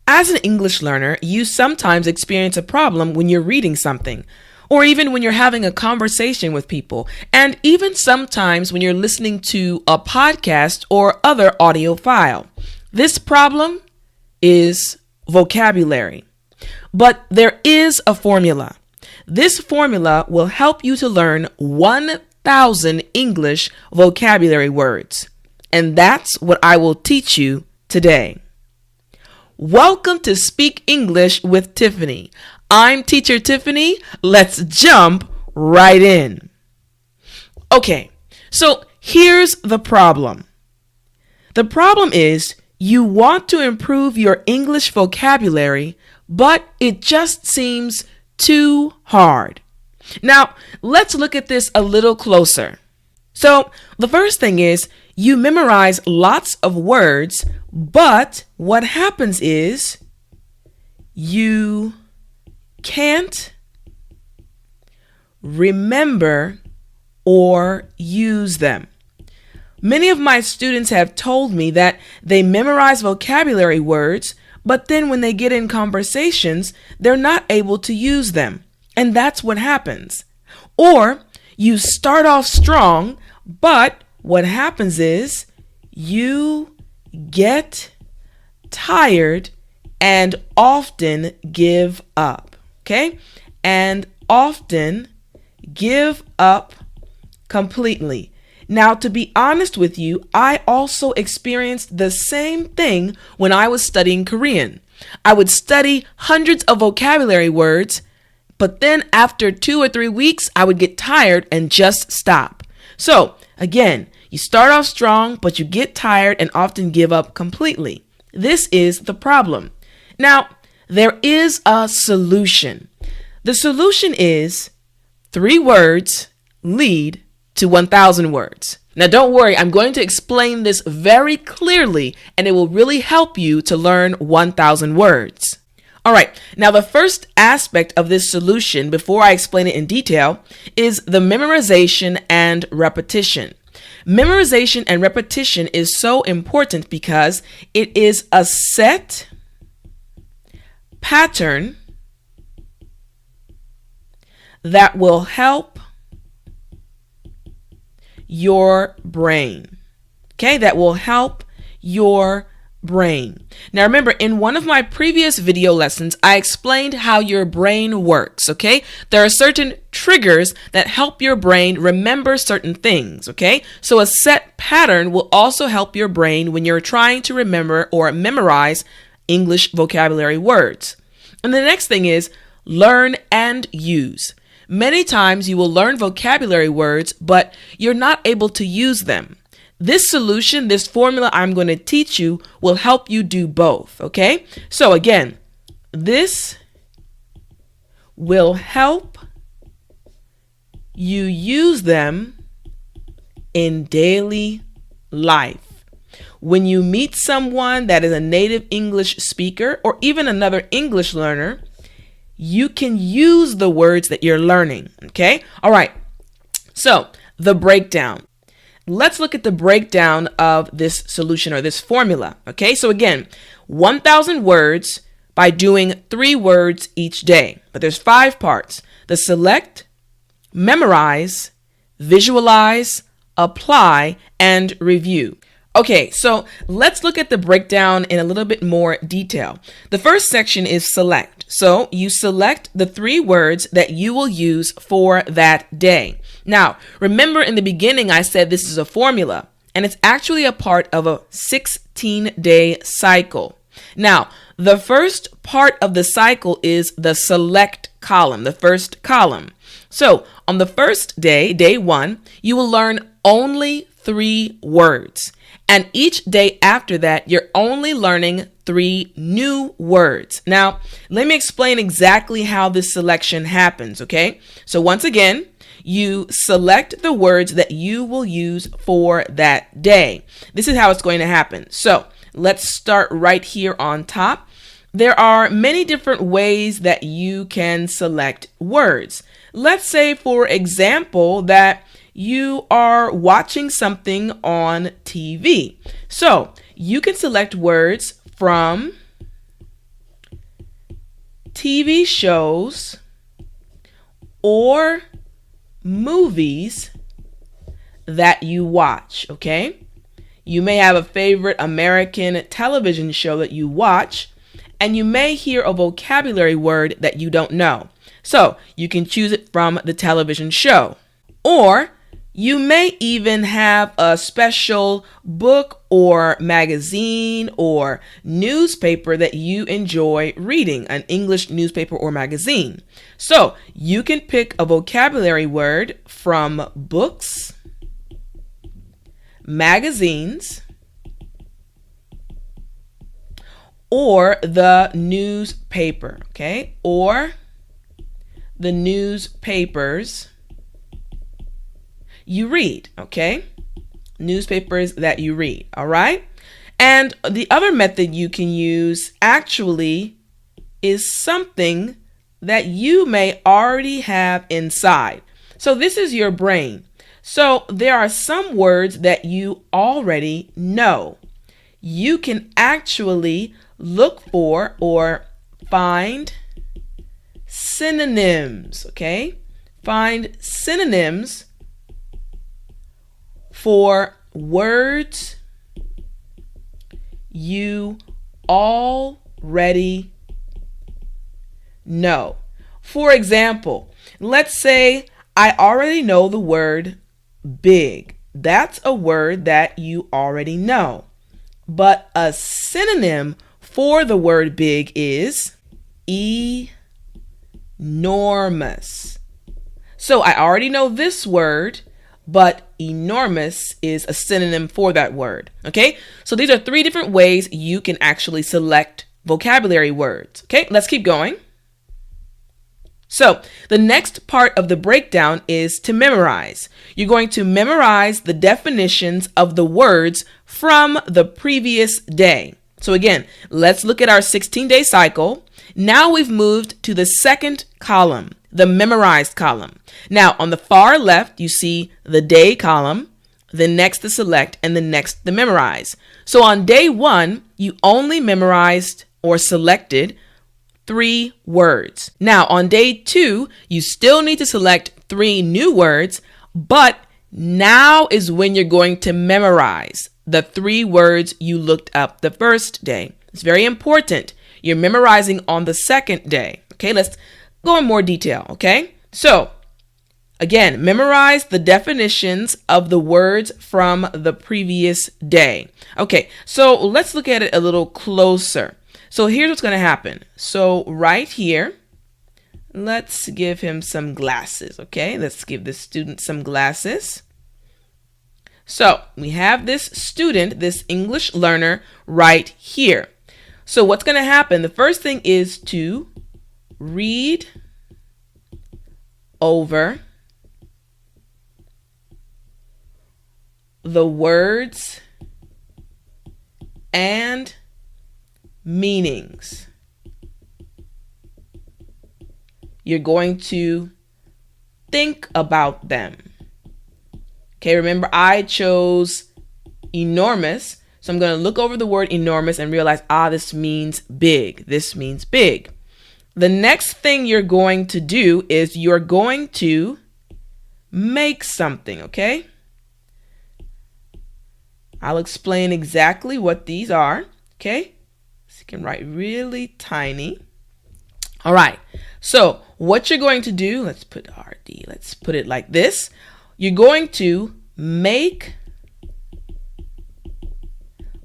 As an English learner, you sometimes experience a problem when you're reading something, or even when you're having a conversation with people, and even sometimes when you're listening to a podcast or other audio file. This problem is vocabulary. But there is a formula. This formula will help you to learn 1,000 English vocabulary words. And that's what I will teach you today. Welcome to Speak English with Tiffany. I'm Teacher Tiffany. Let's jump right in. Okay, so here's the problem. The problem is you want to improve your English vocabulary, but it just seems too hard. Now, let's look at this a little closer. So, the first thing is you memorize lots of words, but what happens is you can't remember or use them. Many of my students have told me that they memorize vocabulary words, but then when they get in conversations, they're not able to use them. And that's what happens. Or you start off strong, but what happens is you get tired and often give up. Okay? And often give up completely. Now, to be honest with you, I also experienced the same thing when I was studying Korean. I would study hundreds of vocabulary words, but then after 2 or 3 weeks, I would get tired and just stop. So, again, you start off strong, but you get tired and often give up completely. This is the problem. Now, there is a solution. The solution is 3 words lead to 1,000 words. Now don't worry, I'm going to explain this very clearly and it will really help you to learn 1,000 words. All right, now the first aspect of this solution, before I explain it in detail, is the memorization and repetition. Memorization and repetition is so important because it is a set pattern that will help your brain. Okay, that will help your brain. Now remember, in one of my previous video lessons, I explained how your brain works, okay? There are certain triggers that help your brain remember certain things, okay? So a set pattern will also help your brain when you're trying to remember or memorize English vocabulary words. And the next thing is learn and use. Many times you will learn vocabulary words, but you're not able to use them. This solution, this formula I'm going to teach you will help you do both, okay? So again, this will help you use them in daily life. When you meet someone that is a native English speaker or even another English learner, you can use the words that you're learning, okay? All right, so the breakdown. Let's look at the breakdown of this solution or this formula, okay? So again, 1,000 words by doing 3 words each day. But there's 5 parts: the select, memorize, visualize, apply, and review. Okay, so let's look at the breakdown in a little bit more detail. The first section is select. So you select the 3 words that you will use for that day. Now, remember in the beginning I said this is a formula, and it's actually a part of a 16-day cycle. Now, the first part of the cycle is the select column, the first column. So on the first day, day 1, you will learn only 3 words. And each day after that, you're only learning 3 new words. Now, let me explain exactly how this selection happens, okay? So once again, you select the words that you will use for that day. This is how it's going to happen. So let's start right here on top. There are many different ways that you can select words. Let's say, for example, that you are watching something on TV. So you can select words from TV shows or movies that you watch, okay? You may have a favorite American television show that you watch, and you may hear a vocabulary word that you don't know. So you can choose it from the television show. Or you may even have a special book or magazine or newspaper that you enjoy reading, an English newspaper or magazine. So you can pick a vocabulary word from books, magazines, or the newspaper, okay? Or the newspapers you read, okay? Newspapers that you read, all right? And the other method you can use actually is something that you may already have inside. So this is your brain. So there are some words that you already know. You can actually look for or find synonyms, okay? Find synonyms for words you already know. For example, let's say I already know the word big. That's a word that you already know. But a synonym for the word big is enormous. So I already know this word, but enormous is a synonym for that word. Okay, so these are 3 different ways you can actually select vocabulary words. Okay, let's keep going. So the next part of the breakdown is to memorize. You're going to memorize the definitions of the words from the previous day. So again, let's look at our 16-day cycle. Now we've moved to the second column, the memorized column. Now on the far left, you see the day column, the next the select, and the next the memorize. So on day 1, you only memorized or selected 3 words. Now on day 2, you still need to select 3 new words, but now is when you're going to memorize the 3 words you looked up the first day. It's very important. You're memorizing on the second day. Okay, let's go in more detail, okay? So again, memorize the definitions of the words from the previous day. Okay, so let's look at it a little closer. So here's what's going to happen. So right here, let's give him some glasses, okay? Let's give this student some glasses. So we have this student, this English learner right here. So what's going to happen? The first thing is to read over the words and meanings. You're going to think about them. Okay, remember I chose enormous, so I'm going to look over the word enormous and realize, this means big. This means big. The next thing you're going to do is you're going to make something, okay? I'll explain exactly what these are, okay? So you can write really tiny. All right, so what you're going to do, let's put RD, let's put it like this. You're going to make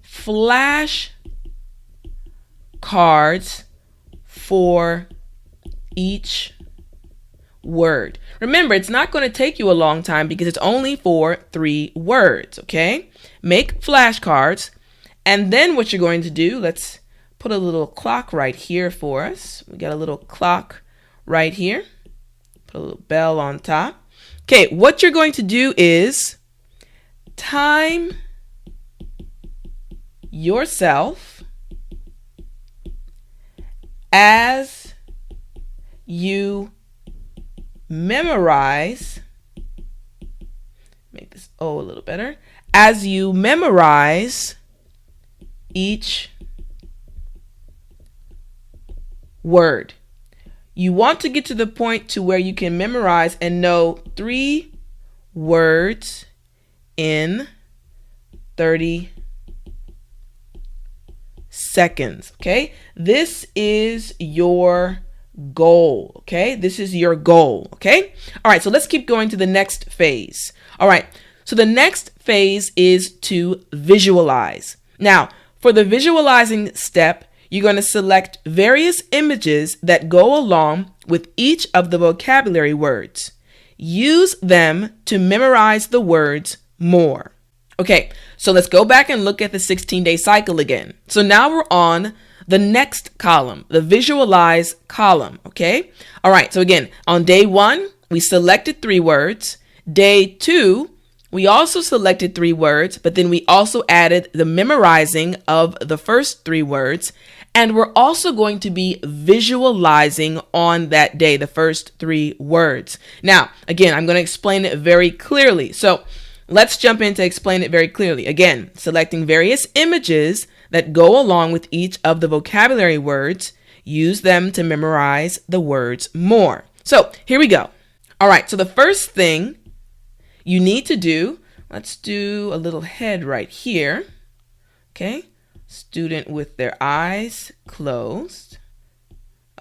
flash cards for each word. Remember, it's not going to take you a long time because it's only for 3 words, okay? Make flashcards, and then what you're going to do, let's put a little clock right here for us. We got a little clock right here. Put a little bell on top. Okay, what you're going to do is time yourself as you memorize, make this O a little better, as you memorize each word. you want to get to the point to where you can memorize and know 3 words in 30 seconds. Okay, this is your goal. Okay, this is your goal. Okay, all right, so let's keep going to the next phase. All right, so the next phase is to visualize. Now, for the visualizing step, you're going to select various images that go along with each of the vocabulary words. Use them to memorize the words more. Okay, so let's go back and look at the 16-day cycle again. So now we're on the next column, the visualize column, okay? All right, so again, on day 1, we selected 3 words. Day 2, we also selected 3 words, but then we also added the memorizing of the first 3 words. And we're also going to be visualizing on that day, the first 3 words. Now, again, I'm going to explain it very clearly. So let's jump in to explain it very clearly. Again, selecting various images that go along with each of the vocabulary words. Use them to memorize the words more. So here we go. All right, so the first thing you need to do, let's do a little head right here. Okay. Student with their eyes closed.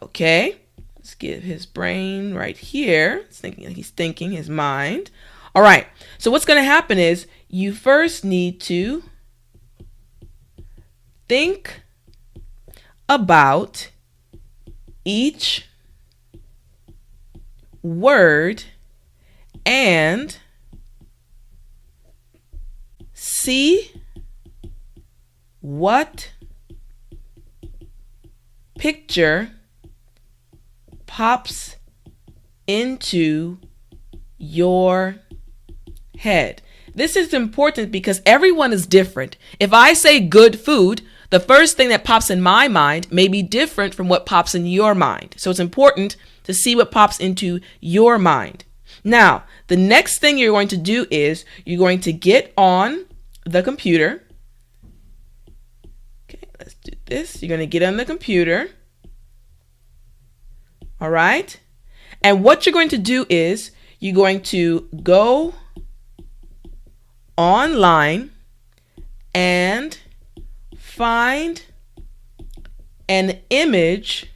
Okay, let's get his brain right here. He's thinking his mind. All right, so what's going to happen is you first need to think about each word and see what picture pops into your head. This is important because everyone is different. If I say good food, the first thing that pops in my mind may be different from what pops in your mind. So it's important to see what pops into your mind. Now, the next thing you're going to do is you're going to get on the computer. Let's do this. You're going to get on the computer. All right. And what you're going to do is you're going to go online and find an image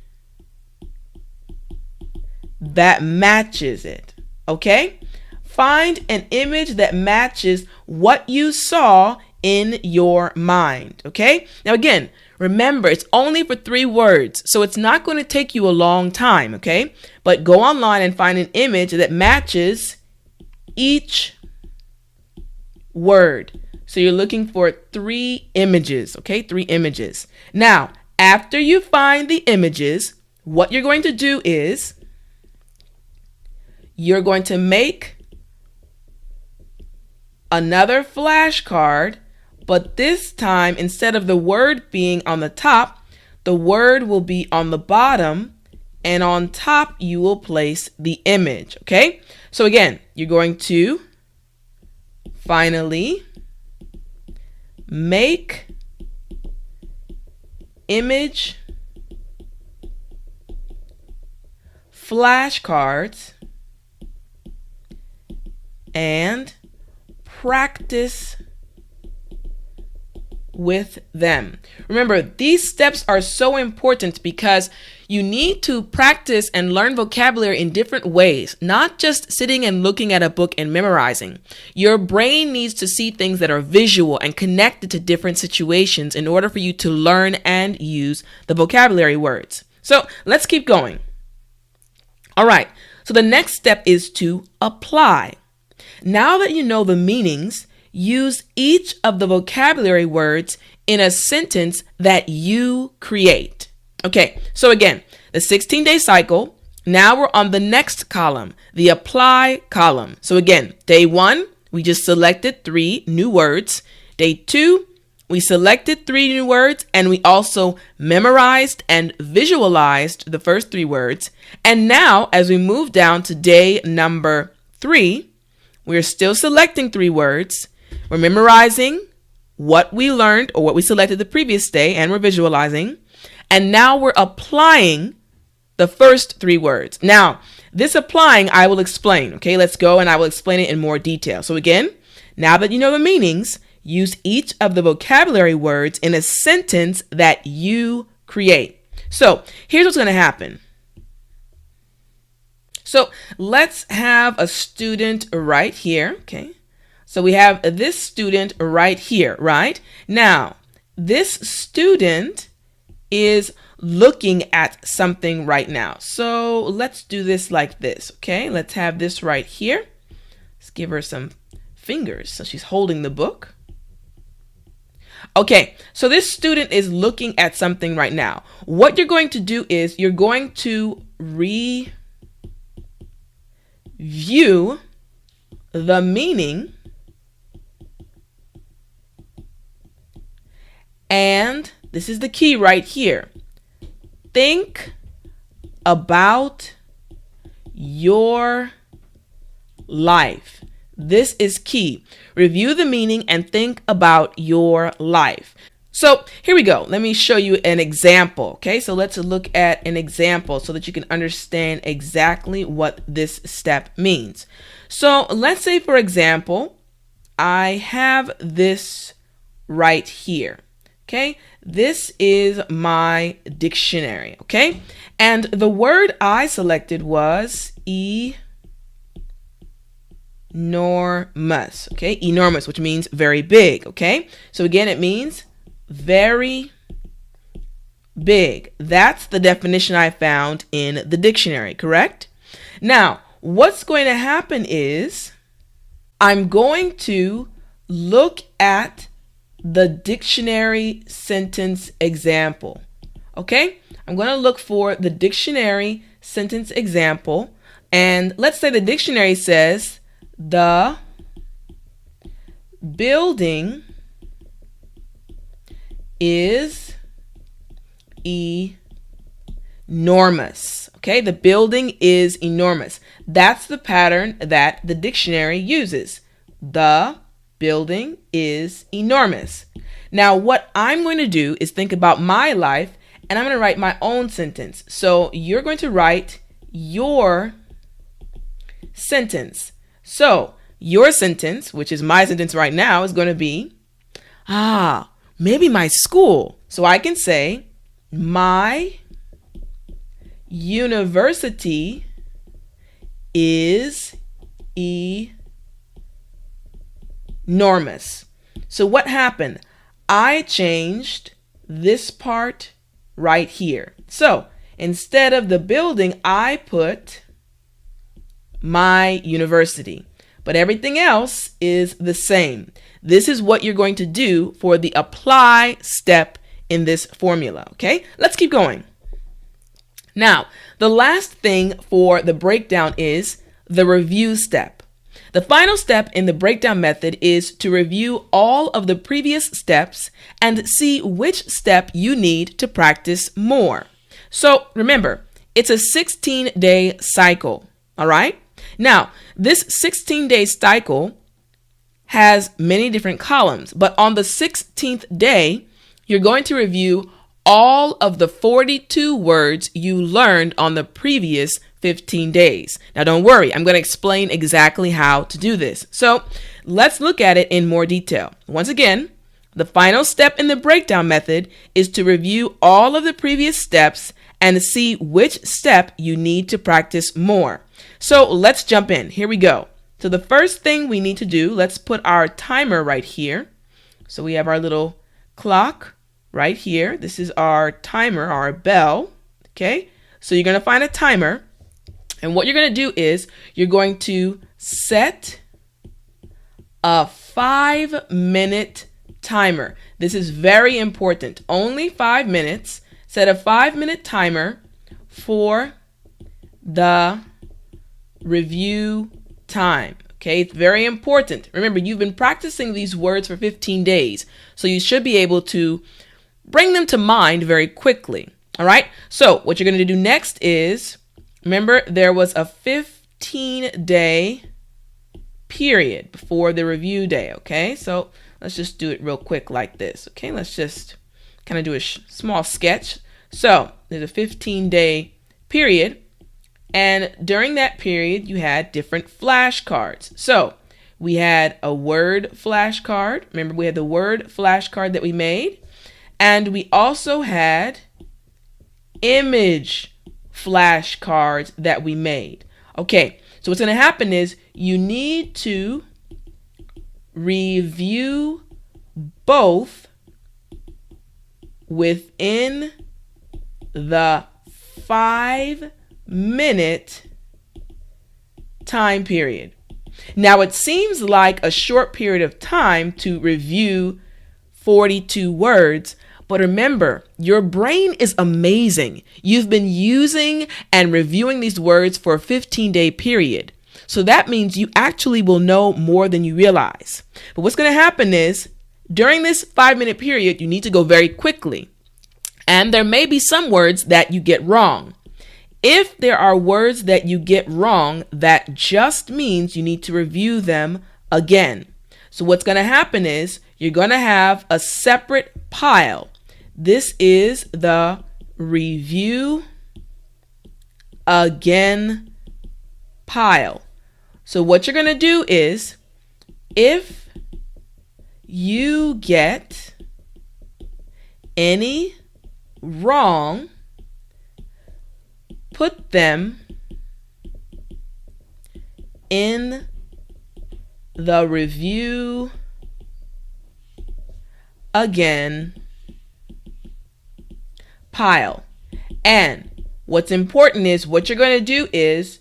that matches it. Okay? Find an image that matches what you saw in your mind. Okay? Now again, remember, it's only for 3 words, so it's not going to take you a long time. Okay? But go online and find an image that matches each word. So you're looking for 3 images. Okay? 3 images. Now, after you find the images, what you're going to do is you're going to make another flashcard, but this time, instead of the word being on the top, the word will be on the bottom, and on top you will place the image. Okay? So again, you're going to finally make image flashcards and practice with them. Remember, these steps are so important because you need to practice and learn vocabulary in different ways, not just sitting and looking at a book and memorizing. Your brain needs to see things that are visual and connected to different situations in order for you to learn and use the vocabulary words. So let's keep going. All right, so the next step is to apply. Now that you know the meanings, use each of the vocabulary words in a sentence that you create. Okay, so again, the 16-day cycle. Now we're on the next column, the apply column. So again, day 1, we just selected 3 new words. Day 2, we selected 3 new words and we also memorized and visualized the first 3 words. And now as we move down to day number 3, we're still selecting 3 words. We're memorizing what we learned or what we selected the previous day, and we're visualizing. And now we're applying the first three words. Now, this applying, I will explain. Okay, let's go and I will explain it in more detail. So again, now that you know the meanings, use each of the vocabulary words in a sentence that you create. So here's what's going to happen. So let's have a student right here. Okay, so we have this student right here, right? Now, this student is looking at something right now. So let's do this like this. Okay, let's have this right here. Let's give her some fingers. So she's holding the book. Okay, so this student is looking at something right now. What you're going to do is you're going to review the meaning and this is the key right here. Think about your life. This is key. Review the meaning and think about your life. So here we go. Let me show you an example. Okay, so let's look at an example so that you can understand exactly what this step means. So let's say, for example, I have this right here. Okay, this is my dictionary. Okay, and the word I selected was enormous. Okay, enormous, which means very big. Okay, so again, it means very big. That's the definition I found in the dictionary, correct? Now, what's going to happen is I'm going to look at the dictionary sentence example. Okay, I'm going to look for the dictionary sentence example, and let's say the dictionary says the building is enormous. Okay, the building is enormous. That's the pattern that the dictionary uses. The building is enormous. Now, what I'm going to do is think about my life and I'm going to write my own sentence. So you're going to write your sentence. So your sentence, which is my sentence right now, is going to be, maybe my school. So I can say, my university is enormous. So what happened? I changed this part right here. So instead of the building, I put my university, but everything else is the same. This is what you're going to do for the apply step in this formula. Okay, let's keep going. Now, the last thing for the breakdown is the review step. The final step in the breakdown method is to review all of the previous steps and see which step you need to practice more. So remember, it's a 16-day cycle. All right. Now, this 16-day cycle has many different columns, but on the 16th day, you're going to review all of the 42 words you learned on the previous 15 days. Now, don't worry, I'm going to explain exactly how to do this. So let's look at it in more detail. Once again, the final step in the breakdown method is to review all of the previous steps and see which step you need to practice more. So let's jump in. Here we go. So the first thing we need to do, let's put our timer right here. So we have our little clock right here. This is our timer, our bell. Okay. So you're going to find a timer. And what you're going to do is you're going to set a 5-minute timer. This is very important. Only 5 minutes. Set a 5-minute timer for the review time. Okay, it's very important. Remember, you've been practicing these words for 15 days, so you should be able to bring them to mind very quickly. All right, so what you're going to do next is, remember, there was a 15-day period before the review day. Okay, so let's just do it real quick like this. Okay, let's just kind of do a small sketch. So there's a 15-day period. And during that period, you had different flashcards. So we had a word flashcard. Remember, we had the word flashcard that we made. And we also had image flashcards that we made. Okay, so what's going to happen is you need to review both within the 5-minute time period. Now, it seems like a short period of time to review 42 words, but remember, your brain is amazing. You've been using and reviewing these words for a 15-day period. So that means you actually will know more than you realize. But what's going to happen is, during this 5-minute period, you need to go very quickly. And there may be some words that you get wrong. If there are words that you get wrong, that just means you need to review them again. So what's going to happen is you're going to have a separate pile. This is the review again pile. So what you're going to do is, if you get any wrong, put them in the review again pile. And what's important is what you're going to do is,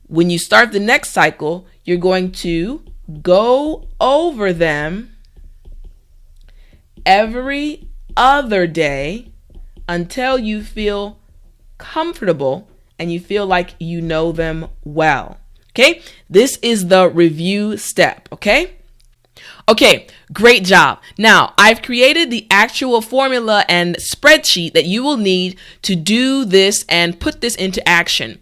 when you start the next cycle, you're going to go over them every other day until you feel comfortable and you feel like you know them well. Okay, this is the review step. Okay, great job. Now, I've created the actual formula and spreadsheet that you will need to do this and put this into action.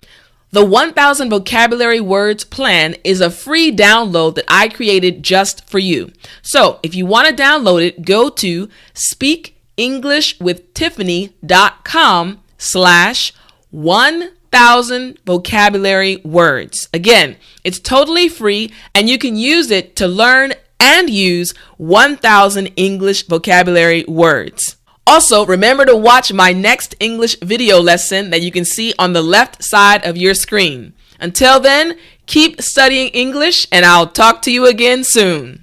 The 1000 vocabulary words plan is a free download that I created just for you. So if you want to download it, go to speakenglishwithtiffany.com/1000 vocabulary words. Again, it's totally free and you can use it to learn and use 1000 English vocabulary words. Also, remember to watch my next English video lesson that you can see on the left side of your screen. Until then, keep studying English and I'll talk to you again soon.